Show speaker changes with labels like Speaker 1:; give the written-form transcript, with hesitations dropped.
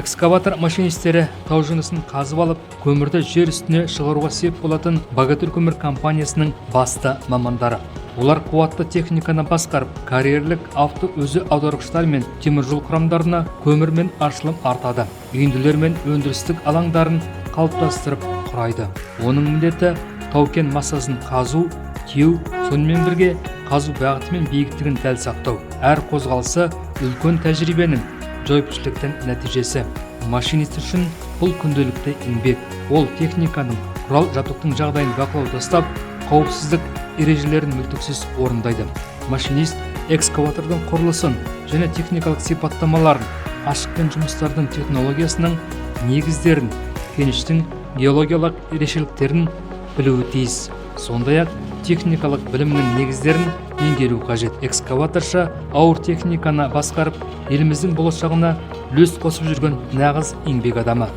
Speaker 1: Экскаватор машинистері тау жынысын қазып алып, көмірді жер үстіне шығаруға сеп болатын Богатырь көмір компаниясының басты мамандары. Олар қуатты техниканы басқарып, карьерлік авто өзі аударғыштар мен теміржол құрамдарына көмір мен ашылым артады. Үйінділер мен өндірістік алаңдарын қалыптастырып құрайды. Оның міндеті тау-кен массасын қазу, теу, сонымен бірге қазу бағыты мен биіктігін дәл сақтау. Әр қозғалысы үлкен тәжірибенің жауапкершіліктің нәтижесі. Машинист үшін бұл күнделікті еңбек. Ол техниканың, құрал жабдықтың жағдайын бақылауда ұстап, қауіпсіздік ережелерін мүлтіксіз орындайды. Машинист экскаватордың құрылысын және техникалық сипаттамаларын, ашықпен жұмыстардың технологиясының негіздерін, кеніштің геологиялық ерекшеліктерін білуі тиіс. Сондай-ақ техникалық білімнің негіздерін меңгеру қажет. Экскаваторшы ауыр техниканы басқарып, еліміздің болашағына үлес қосып жүрген нағыз еңбек адамы.